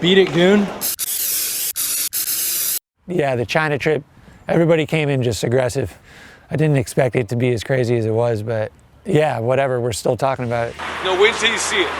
Beat it, goon. Yeah, the China trip, everybody came in just aggressive. I didn't expect it to be as crazy as it was, but yeah, whatever, we're still talking about it. No, wait till you see it.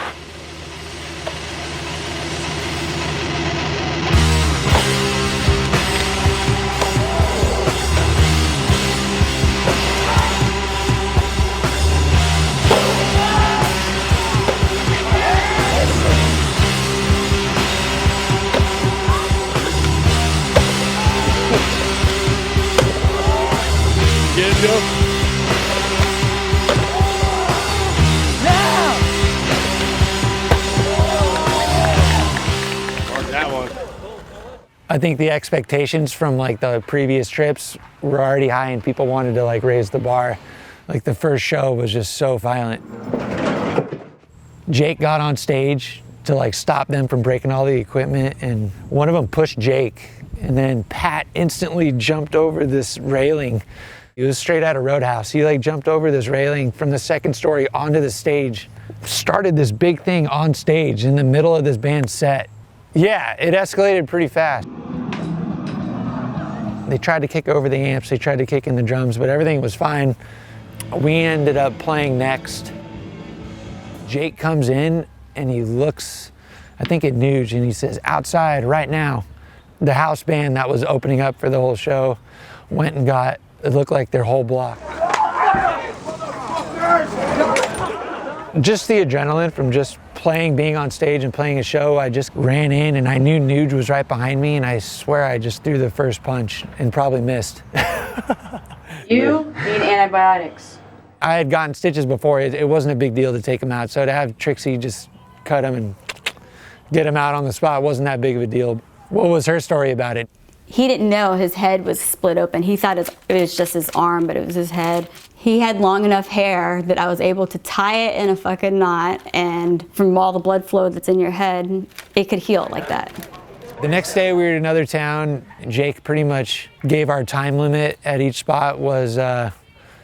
Get it, Joe? That one. I think the expectations from like the previous trips were already high and people wanted to like raise the bar. Like the first show was just so violent. Jake got on stage to like stop them from breaking all the equipment, and one of them pushed Jake, and then Pat instantly jumped over this railing. He was straight out of Roadhouse. He like jumped over this railing from the second story onto the stage, started this big thing on stage in the middle of this band's set. Yeah, it escalated pretty fast. They tried to kick over the amps, they tried to kick in the drums, but everything was fine. We ended up playing next. Jake comes in and he looks, I think at Nuge, and he says, "Outside right now." The house band that was opening up for the whole show went and got, it looked like their whole block. Just the adrenaline from just playing, being on stage and playing a show, I just ran in and I knew Nuge was right behind me, and I swear I just threw the first punch and probably missed. You need antibiotics. I had gotten stitches before. It wasn't a big deal to take him out. So to have Trixie just cut him and get him out on the spot wasn't that big of a deal. What was her story about it? He didn't know his head was split open. He thought it was just his arm, but it was his head. He had long enough hair that I was able to tie it in a fucking knot, and from all the blood flow that's in your head, it could heal like that. The next day we were in another town. Jake pretty much gave our time limit at each spot was the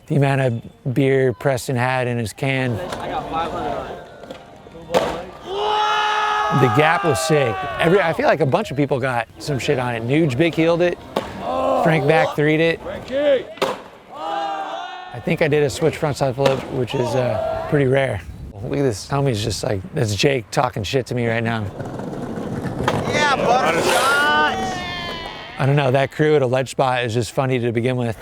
amount of beer Preston had in his can. I got 500 on it. The gap was sick. I feel like a bunch of people got some shit on it. Nuge big heeled it. Frank back 3'd it. I think I did a switch frontside flip, which is pretty rare. Look at this, homie's just like, that's Jake talking shit to me right now. Yeah, buttershot! I don't know, that crew at a ledge spot is just funny to begin with.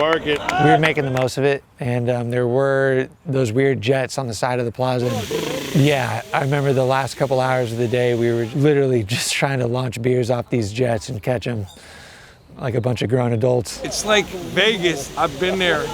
Mark it. We were making the most of it, and there were those weird jets on the side of the plaza. Yeah, I remember the last couple hours of the day, we were literally just trying to launch beers off these jets and catch them like a bunch of grown adults. It's like Vegas. I've been there.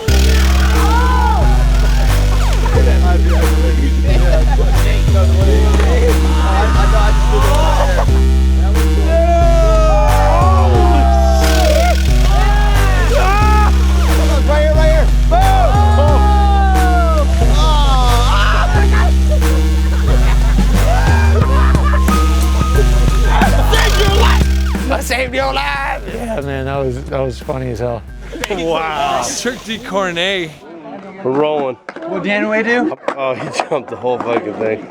I saved your life! Yeah, man, that was funny as hell. Wow. Turkey cornet. We're rolling. What Danaway do? Oh, he jumped the whole fucking thing.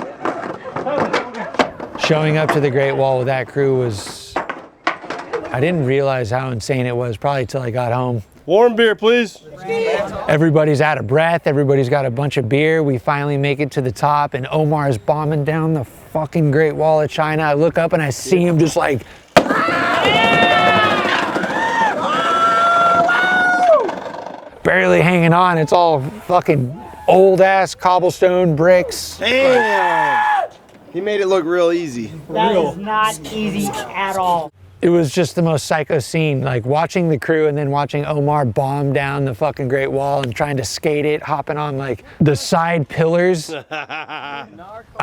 Showing up to the Great Wall with that crew was, I didn't realize how insane it was probably till I got home. Warm beer, please. Everybody's out of breath, everybody's got a bunch of beer. We finally make it to the top, and Omar's bombing down the fucking Great Wall of China. I look up and I see him just like, barely hanging on. It's all fucking old ass cobblestone bricks. Damn! He made it look real easy. That is not easy at all. it was just the most psycho scene, like watching the crew and then watching Omar bomb down the fucking Great Wall and trying to skate it, hopping on like the side pillars. I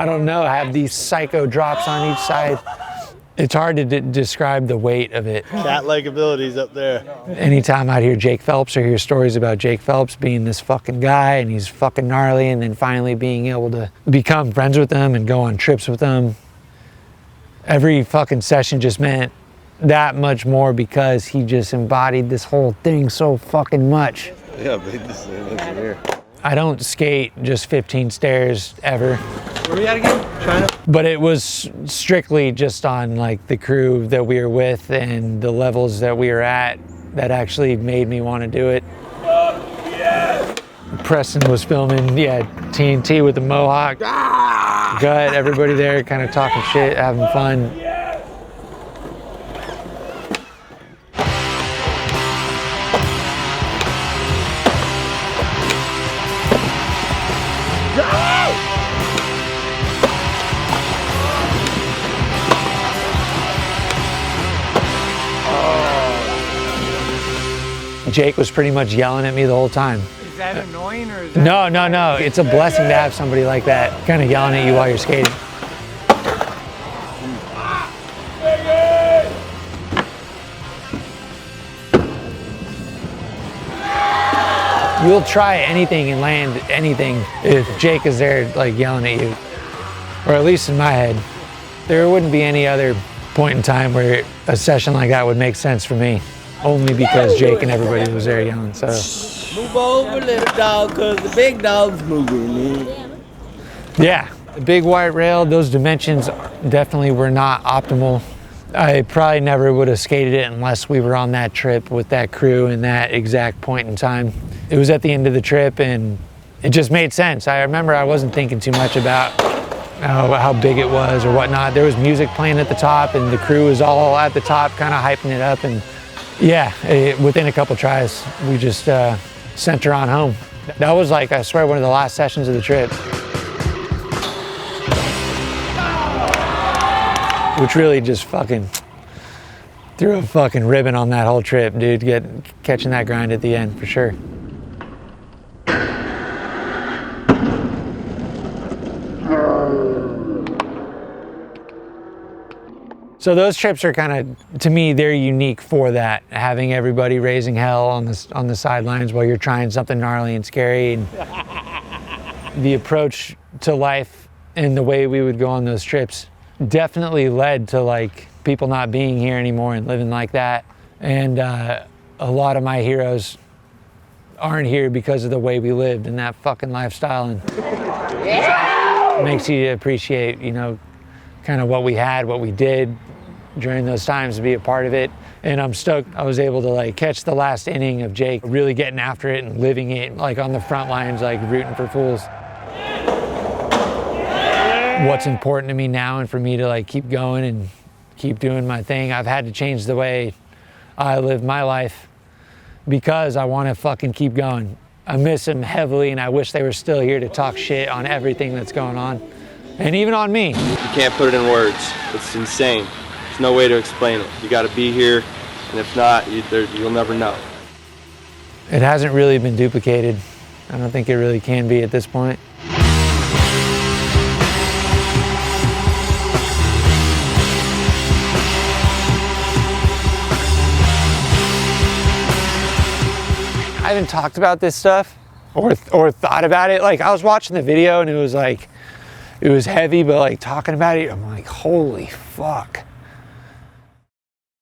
don't know, have these psycho drops on each side. It's hard to describe the weight of it. Cat-like abilities up there. Anytime I'd hear Jake Phelps or hear stories about Jake Phelps being this fucking guy and he's fucking gnarly, and then finally being able to become friends with him and go on trips with him, every fucking session just meant that much more because he just embodied this whole thing so fucking much. Yeah, but this is here. I don't skate just 15 stairs ever. Where are we at again? China? But it was strictly just on like the crew that we were with and the levels that we were at that actually made me want to do it. Preston was filming, TNT with the Mohawk. Gut, everybody there kind of talking shit, having fun. Jake was pretty much yelling at me the whole time. Is that annoying or is that... No. It's a blessing to have somebody like that kind of yelling at you while you're skating. You'll try anything and land anything if Jake is there like yelling at you. Or at least in my head. There wouldn't be any other point in time where a session like that would make sense for me. Only because Jake and everybody was there yelling, so. Move over, little dog, cause the big dog's moving. Yeah, the big white rail, those dimensions definitely were not optimal. I probably never would have skated it unless we were on that trip with that crew in that exact point in time. It was at the end of the trip and it just made sense. I remember I wasn't thinking too much about how big it was or whatnot. There was music playing at the top and the crew was all at the top kind of hyping it up, and yeah, within a couple tries, we just sent her on home. That was like, I swear, one of the last sessions of the trip. Which really just fucking threw a fucking ribbon on that whole trip, dude, catching that grind at the end, for sure. So those trips are kind of, to me, they're unique for that. Having everybody raising hell on the sidelines while you're trying something gnarly and scary. And the approach to life and the way we would go on those trips definitely led to like people not being here anymore and living like that. And a lot of my heroes aren't here because of the way we lived and that fucking lifestyle. And it makes you appreciate, you know, kind of what we had, what we did during those times, to be a part of it. And I'm stoked I was able to like catch the last inning of Jake really getting after it and living it like on the front lines, like rooting for fools. What's important to me now, and for me to like keep going and keep doing my thing, I've had to change the way I live my life because I want to fucking keep going. I miss them heavily and I wish they were still here to talk shit on everything that's going on. And even on me. You can't put it in words. It's insane. There's no way to explain it. You got to be here, and if not, you'll never know. It hasn't really been duplicated. I don't think it really can be at this point. I haven't talked about this stuff or thought about it. Like, I was watching the video and it was like, it was heavy, but like talking about it, I'm like, holy fuck.